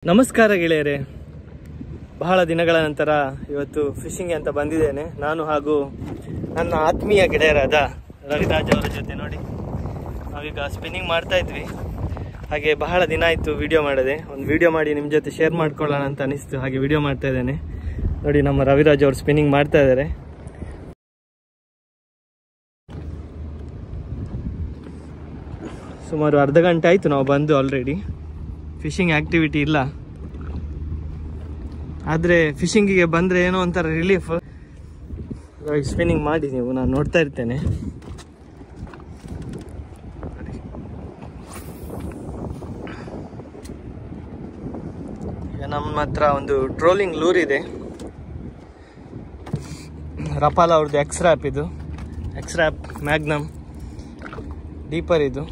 ನಮಸ್ಕಾರ ಗೆಳೆಯರೇ, ಬಹಳ ದಿನಗಳ ನಂತರ ಇವತ್ತು ಫಿಶಿಂಗ್ ಅಂತ ಬಂದಿದ್ದೇನೆ. ನಾನು ಹಾಗೂ ನನ್ನ ಆತ್ಮೀಯ ಗೆಳೆಯರಾದ ರವಿರಾಜ್ ಅವರ ಜೊತೆ. ನೋಡಿ, ನಾವೀಗ ಸ್ಪಿನ್ನಿಂಗ್ ಮಾಡ್ತಾ ಇದ್ವಿ. ಹಾಗೆ ಬಹಳ ದಿನ ಆಯಿತು ವಿಡಿಯೋ ಮಾಡದೆ. ಒಂದು ವಿಡಿಯೋ ಮಾಡಿ ನಿಮ್ಮ ಜೊತೆ ಶೇರ್ ಮಾಡ್ಕೊಳ್ಳೋಣ ಅಂತ ಅನಿಸ್ತು, ಹಾಗೆ ವಿಡಿಯೋ ಮಾಡ್ತಾ ಇದ್ದೇನೆ. ನೋಡಿ, ನಮ್ಮ ರವಿರಾಜ್ ಅವರು ಸ್ಪಿನ್ನಿಂಗ್ ಮಾಡ್ತಾ ಇದ್ದಾರೆ. ಸುಮಾರು ಅರ್ಧ ಗಂಟೆ ಆಯಿತು ನಾವು ಬಂದು. ಆಲ್ರೆಡಿ ಫಿಶಿಂಗ್ ಆ್ಯಕ್ಟಿವಿಟಿ ಇಲ್ಲ, ಆದರೆ ಫಿಶಿಂಗಿಗೆ ಬಂದರೆ ಏನೋ ಒಂಥರ ರಿಲೀಫ್. ಸ್ಪಿನ್ನಿಂಗ್ ಮಾಡಿ ನೀವು, ನಾನು ನೋಡ್ತಾ ಇರ್ತೇನೆ. ಈಗ ನಮ್ಮ ಹತ್ರ ಒಂದು ಟ್ರೋಲಿಂಗ್ ಲೂರ್ ಇದೆ, ರಪಾಲ ಅವ್ರದ್ದು ಎಕ್ಸ್ರ್ಯಾಪ್. ಇದು ಎಕ್ಸ್ರ್ಯಾಪ್ ಮ್ಯಾಗ್ನಮ್ ಡೀಪರ್. ಇದು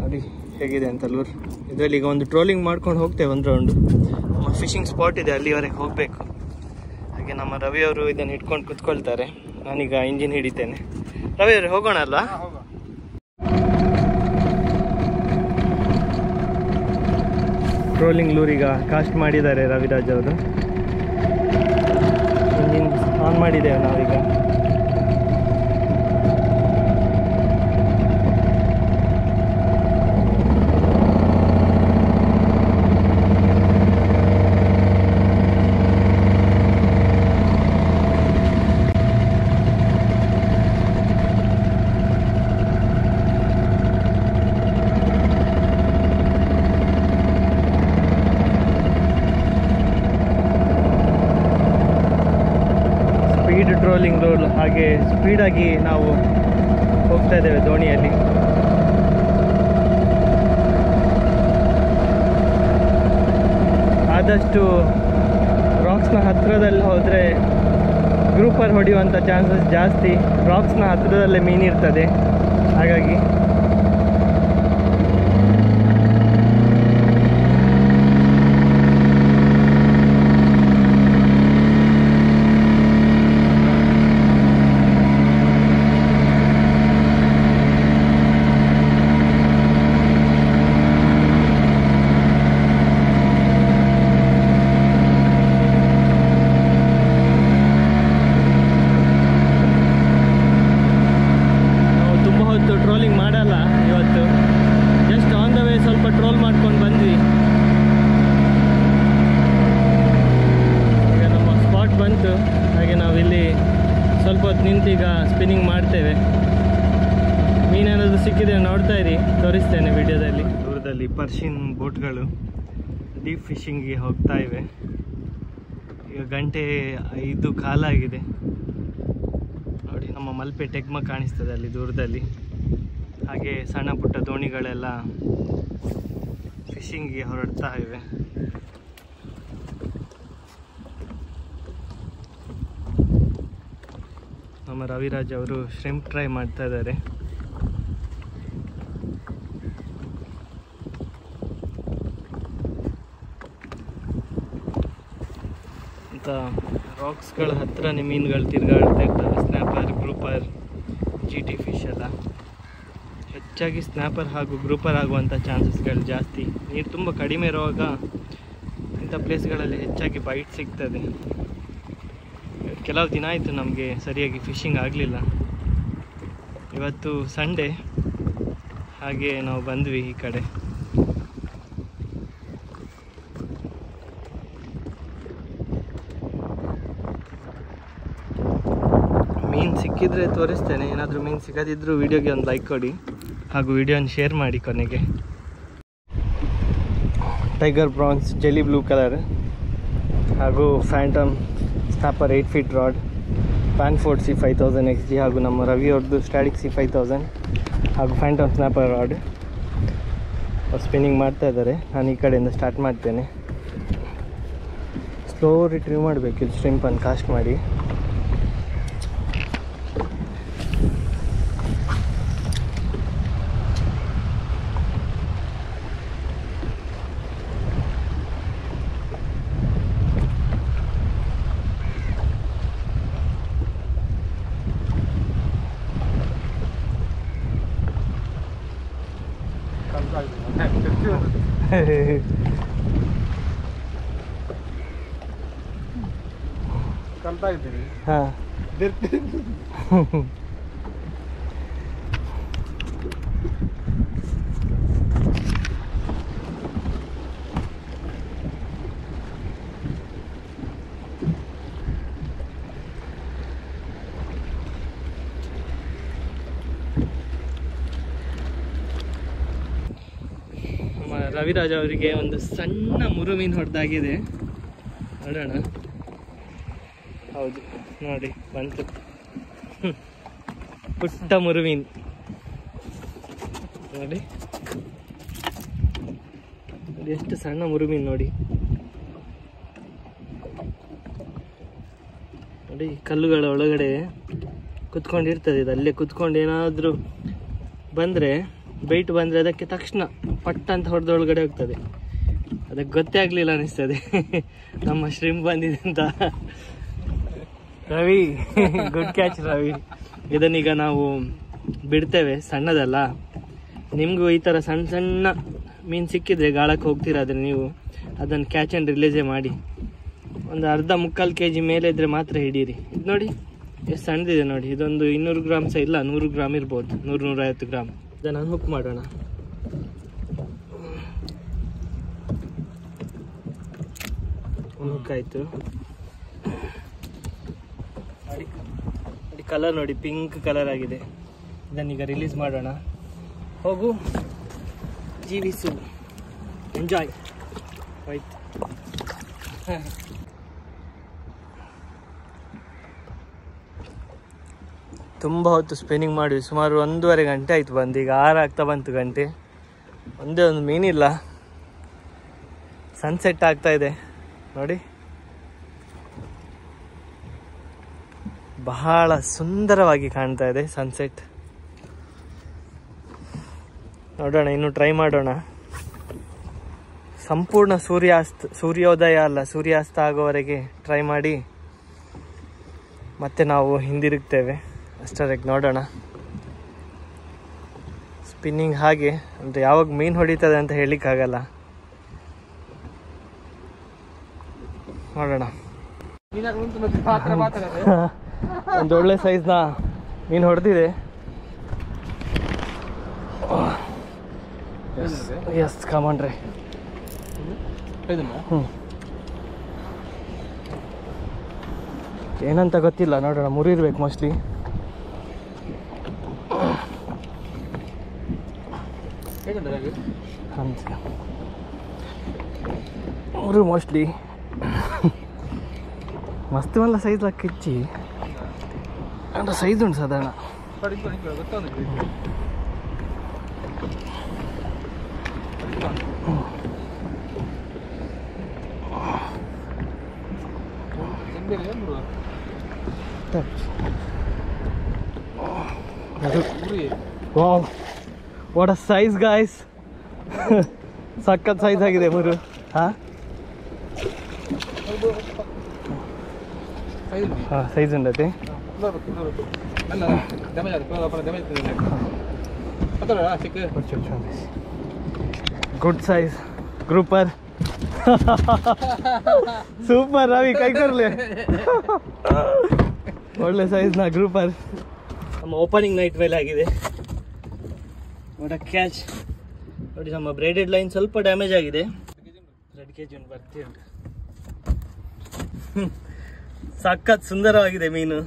ನೋಡಿ ಹೇಗಿದೆ ಅಂತ ಲೂರ್. ಇದರಲ್ಲಿ ಈಗ ಒಂದು ಟ್ರೋಲಿಂಗ್ ಮಾಡ್ಕೊಂಡು ಹೋಗ್ತೇವೆ. ಒಂದು ರೌಂಡು ನಮ್ಮ ಫಿಶಿಂಗ್ ಸ್ಪಾಟ್ ಇದೆ, ಅಲ್ಲಿವರೆಗೆ ಹೋಗಬೇಕು. ಹಾಗೆ ನಮ್ಮ ರವಿ ಅವರು ಇದನ್ನು ಹಿಡ್ಕೊಂಡು ಕುತ್ಕೊಳ್ತಾರೆ. ನಾನೀಗ ಇಂಜಿನ್ ಹಿಡಿತೇನೆ. ರವಿ ಅವರು ಹೋಗೋಣ ಅಲ್ವಾ? ಟ್ರೋಲಿಂಗ್ ಲೂರ್ ಈಗ ಕಾಸ್ಟ್ ಮಾಡಿದ್ದಾರೆ ರವಿರಾಜ್ ಅವರು. ಇಂಜಿನ್ ಆನ್ ಮಾಡಿದ್ದೇವೆ ನಾವೀಗ. ಸ್ಪೀಡ್ ಟ್ರೋಲಿಂಗ್ ರೋಲ್, ಹಾಗೆ ಸ್ಪೀಡಾಗಿ ನಾವು ಹೋಗ್ತಾ ಇದ್ದೇವೆ ದೋಣಿಯಲ್ಲಿ. ಆದಷ್ಟು ರಾಕ್ಸ್ನ ಹತ್ತಿರದಲ್ಲಿ ಹೋದರೆ ಗ್ರೂಪರ್ ಹೊಡೆಯುವಂಥ ಚಾನ್ಸಸ್ ಜಾಸ್ತಿ. ರಾಕ್ಸ್ನ ಹತ್ತಿರದಲ್ಲೇ ಮೀನಿರ್ತದೆ, ಹಾಗಾಗಿ ಟ್ರೋಲಿಂಗ್ ಮಾಡಲ್ಲ ಇವತ್ತು. ಜಸ್ಟ್ ಆನ್ ದ ವೇ ಸ್ವಲ್ಪ ಟ್ರೋಲ್ ಮಾಡ್ಕೊಂಡು ಬಂದ್ವಿ. ಈಗ ನಮ್ಮ ಸ್ಪಾಟ್ ಬಂತು, ಹಾಗೆ ನಾವಿಲ್ಲಿ ಸ್ವಲ್ಪ ಹೊತ್ತು ನಿಂತೀಗ ಸ್ಪಿನ್ನಿಂಗ್ ಮಾಡ್ತೇವೆ. ಮೀನೇನಾದರೂ ಸಿಕ್ಕಿದ್ರೆ ನೋಡ್ತಾ ಇರಿ, ತೋರಿಸ್ತೇನೆ ವಿಡಿಯೋದಲ್ಲಿ. ದೂರದಲ್ಲಿ ಪರ್ಷಿಯನ್ ಬೋಟ್ಗಳು ಡೀಪ್ ಫಿಶಿಂಗಿಗೆ ಹೋಗ್ತಾ ಇವೆ. ಈಗ ಗಂಟೆ 5 ಕಾಲಾಗಿದೆ. ನೋಡಿ, ನಮ್ಮ ಮಲ್ಪೆ ಟೆಗ್ಮ ಕಾಣಿಸ್ತದೆ ಅಲ್ಲಿ ದೂರದಲ್ಲಿ. ಹಾಗೆ ಸಣ್ಣ ಪುಟ್ಟ ದೋಣಿಗಳೆಲ್ಲ ಫಿಶಿಂಗಿಗೆ ಹೊರಡ್ತಾ ಇವೆ. ನಮ್ಮ ರವಿರಾಜ್ ಅವರು ಶ್ರಿಂಪ್ ಟ್ರೈ ಮಾಡ್ತಾ ಇದ್ದಾರೆ. ಅಂತ ರಾಕ್ಸ್ಗಳ ಹತ್ರನೇ ಮೀನುಗಳು ತಿರುಗಾಡ್ತಾ ಇರ್ತವೆ. ಸ್ನ್ಯಾಪರ್, ಗ್ರೂಪರ್, GT ಫಿಶ್ ಎಲ್ಲ. ಹೆಚ್ಚಾಗಿ ಸ್ನ್ಯಾಪರ್ ಹಾಗೂ ಗ್ರೂಪರ್ ಆಗುವಂಥ ಚಾನ್ಸಸ್ಗಳು ಜಾಸ್ತಿ. ನೀರು ತುಂಬ ಕಡಿಮೆ ಇರುವಾಗ ಇಂಥ ಪ್ಲೇಸ್ಗಳಲ್ಲಿ ಹೆಚ್ಚಾಗಿ ಬೈಟ್ ಸಿಗ್ತದೆ. ಕೆಲವು ದಿನ ಆಯಿತು ನಮಗೆ ಸರಿಯಾಗಿ ಫಿಶಿಂಗ್ ಆಗಲಿಲ್ಲ. ಇವತ್ತು ಸಂಡೇ, ಹಾಗೆ ನಾವು ಬಂದ್ವಿ ಈ ಕಡೆ. ಮೀನು ಸಿಕ್ಕಿದ್ರೆ ತೋರಿಸ್ತೇನೆ. ಏನಾದರೂ ಮೀನು ಸಿಗದಿದ್ದರೂ ವಿಡಿಯೋಗೆ ಒಂದು ಲೈಕ್ ಕೊಡಿ, ಹಾಗೂ ವಿಡಿಯೋನ ಶೇರ್ ಮಾಡಿ ಕೊನೆಗೆ. Tiger prawns jelly blue colour, ಹಾಗೂ ಫ್ಯಾಂಟಮ್ ಸ್ನ್ಯಾಪರ್ 8 ಫೀಟ್ ರಾಡ್, ಪ್ಯಾನ್ಫೋರ್ಡ್ C5000 XG, ಹಾಗೂ ನಮ್ಮ ರವಿ ಅವ್ರದ್ದು ಸ್ಟ್ಯಾಟಿಕ್ C5000, ಹಾಗೂ ಫ್ಯಾಂಟಮ್ ಸ್ನ್ಯಾಪರ್ ರಾಡ್. ಅವ್ರು ಸ್ಪಿನ್ನಿಂಗ್ ಮಾಡ್ತಾ ಇದ್ದಾರೆ. ನಾನು ಈ ಕಡೆಯಿಂದ ಸ್ಟಾರ್ಟ್ ಮಾಡ್ತೇನೆ. ಸ್ಲೋ ರಿಟ್ರೀವ್ ಮಾಡಬೇಕು ಇದು ಶ್ರಿಂಪನ್ನು ಕಾಸ್ಟ್ ಮಾಡಿ. ಕಲ್ತಾ ಇದ್ದೀನಿ. ಹಾಂ ರವಿರಾಜ್ ಅವರಿಗೆ ಒಂದು ಸಣ್ಣ ಮುರುಮೀನು ಹೊಡೆದಾಗಿದೆ, ನೋಡೋಣ. ಹೌದು ನೋಡಿ ಬಂತು, ಪುಟ್ಟ ಮುರುಮೀನು ನೋಡಿ, ಎಷ್ಟು ಸಣ್ಣ ಮುರುಮೀನು ನೋಡಿ. ನೋಡಿ ಕಲ್ಲುಗಳ ಒಳಗಡೆ ಕುತ್ಕೊಂಡಿರ್ತದೆ ಇದು, ಅಲ್ಲೇ ಕುತ್ಕೊಂಡು ಏನಾದರೂ ಬಂದರೆ ಬೈಟ್ ಬಂದರೆ ಅದಕ್ಕೆ ತಕ್ಷಣ ಪಟ್ಟ ಅಂತ ಹೊಡೆದೊಳಗಡೆ ಹೋಗ್ತದೆ. ಅದಕ್ಕೆ ಗೊತ್ತೇ ಆಗಲಿಲ್ಲ ಅನಿಸ್ತದೆ ನಮ್ಮ ಶ್ರಿಂಪ್ ಬಂದಿದೆ ಅಂತ. Ravi good catch Ravi. ಇದನ್ನೀಗ ನಾವು ಬಿಡ್ತೇವೆ, ಸಣ್ಣದಲ್ಲ. ನಿಮಗೂ ಈ ಥರ ಸಣ್ಣ ಸಣ್ಣ ಮೀನು ಸಿಕ್ಕಿದ್ರೆ ಗಾಳಕ್ಕೆ ಹೋಗ್ತಿರಾದ್ರೆ ನೀವು ಅದನ್ನು ಕ್ಯಾಚ್ ಆ್ಯಂಡ್ ರಿಲೀಸೇ ಮಾಡಿ. ಒಂದು ಅರ್ಧ ಮುಕ್ಕಾಲು kg ಮೇಲೆ ಇದ್ದರೆ ಮಾತ್ರ ಹಿಡೀರಿ. ಇದು ನೋಡಿ ಎಷ್ಟು ಸಣ್ಣದಿದೆ ನೋಡಿ, ಇದೊಂದು 200 ಗ್ರಾಮ್ ಸಹ ಇಲ್ಲ, 100 ಗ್ರಾಮ್ ಇರ್ಬೋದು, 100-150 ಗ್ರಾಮ್. ಇದನ್ನು ಹುಕ್ ಮಾಡೋಣ. ಹುಕ್ ಆಯಿತು ನೋಡಿ, ನೋಡಿ ಕಲರ್ ನೋಡಿ, ಪಿಂಕ್ ಕಲರ್ ಆಗಿದೆ. ಇದನ್ನೀಗ ರಿಲೀಸ್ ಮಾಡೋಣ. ಹೋಗು, ಜೀವಿಸು, ಎಂಜಾಯ್. ಆಯ್ತು, ತುಂಬ ಹೊತ್ತು ಸ್ಪಿನ್ನಿಂಗ್ ಮಾಡಿದ್ವಿ, ಸುಮಾರು 1.5 ಗಂಟೆ ಆಯಿತು ಬಂದು. ಈಗ 6 ಆಗ್ತಾ ಬಂತು ಗಂಟೆ, ಒಂದೇ ಒಂದು ಮೀನಿಲ್ಲ. ಸನ್ಸೆಟ್ ಆಗ್ತಾ ಇದೆ ನೋಡಿ, ಬಹಳ ಸುಂದರವಾಗಿ ಕಾಣ್ತಾ ಇದೆ ಸನ್ಸೆಟ್. ನೋಡೋಣ, ಇನ್ನು ಟ್ರೈ ಮಾಡೋಣ. ಸಂಪೂರ್ಣ ಸೂರ್ಯೋದಯ ಅಲ್ಲ, ಸೂರ್ಯಾಸ್ತ ಆಗೋವರೆಗೆ ಟ್ರೈ ಮಾಡಿ ಮತ್ತೆ ನಾವು ಹಿಂದಿರುಗ್ತೇವೆ. ಅಷ್ಟರಕ್ಕೆ ನೋಡೋಣ. ಸ್ಪಿನ್ನಿಂಗ್ ಹಾಗೆ ಅಂದರೆ ಯಾವಾಗ ಮೀನು ಹೊಡಿತದೆ ಅಂತ ಹೇಳಲಿಕ್ಕಾಗಲ್ಲ. ನೋಡೋಣ. ಒಂದು ಒಳ್ಳೆ ಸೈಜ್ನ ಮೀನು ಹೊಡೆದಿದೆ. ಎಸ್ ಕಮಾನ್ರಿ. ಏನಂತ ಗೊತ್ತಿಲ್ಲ, ನೋಡೋಣ. ಮುರಿರ್ಬೇಕು ಮೋಸ್ಟ್ಲಿ. ಮುರು ಮೋಸ್ಟ್ಲಿ. ಮಸ್ತ್ ಮಲ್ಲ ಸೈಜ್ ಕಿಚ್ಚಿ ಅಂದ್ರೆ ಸೈಜ್ ಉಂಟು ಸಾಧಾರಣ. Wow, what a size guys. ಸಖತ್ ಸೈಜ್ ಆಗಿದೆ ಮುರು. ಹಾಂ ಹಾಂ, ಸೈಜ್ ಉಂಟತಿ. Good size grouper. Super Ravi, ಕೈ ಕೊರ್ಲೆ. ಒಳ್ಳೆ ಸೈಜ್ನ ಗ್ರೂಪರ್. ನಮ್ಮ ಓಪನಿಂಗ್ ನೈಟ್ ಮೇಲೆ ಆಗಿದೆ. ವಾಟ್ ಅ ಕ್ಯಾಚ್ ನೋಡಿ. ನಮ್ಮ ಬ್ರೇಡೆಡ್ ಲೈನ್ ಸ್ವಲ್ಪ ಡ್ಯಾಮೇಜ್ ಆಗಿದೆ. 2 kg ಉಂಟು, ಬರ್ತೀವಿ ಉಂಟು. ಸಖತ್ ಸುಂದರವಾಗಿದೆ ಮೀನು,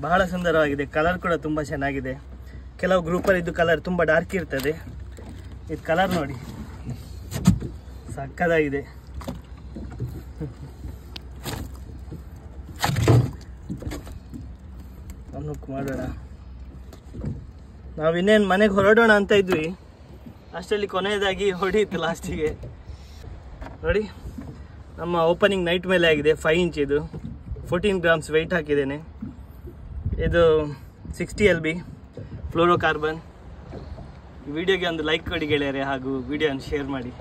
ಬಹಳ ಸುಂದರವಾಗಿದೆ. ಕಲರ್ ಕೂಡ ತುಂಬ ಚೆನ್ನಾಗಿದೆ. ಕೆಲವು ಗ್ರೂಪರ್ ಇದ್ದು ಕಲರ್ ತುಂಬ ಡಾರ್ಕ್ ಇರ್ತದೆ. ಇದು ಕಲರ್ ನೋಡಿ, ಸಕ್ಕದಾಗಿದೆ. ಹುಕ್ ಮಾಡೋಣ. ನಾವು ಇನ್ನೇನು ಮನೆಗೆ ಹೊರಡೋಣ ಅಂತ ಇದ್ವಿ, ಅಷ್ಟರಲ್ಲಿ ಕೊನೆಯದಾಗಿ ಹೊಡೀತು ಲಾಸ್ಟಿಗೆ. ನೋಡಿ, ನಮ್ಮ ಓಪನಿಂಗ್ ನೈಟ್ ಮೇಲೆ ಆಗಿದೆ. 5 ಇಂಚ್ ಇದು, 14 ಗ್ರಾಮ್ಸ್ ವೆಯ್ಟ್ ಹಾಕಿದ್ದೇನೆ. ಇದು 60 LB ಫ್ಲೋರೋಕಾರ್ಬನ್. ವಿಡಿಯೋಗೆ ಒಂದು ಲೈಕ್ ಕೊಡಿ ಗೆಳೆಯರೆ, ಹಾಗೂ ವಿಡಿಯೋನ ಶೇರ್ ಮಾಡಿ.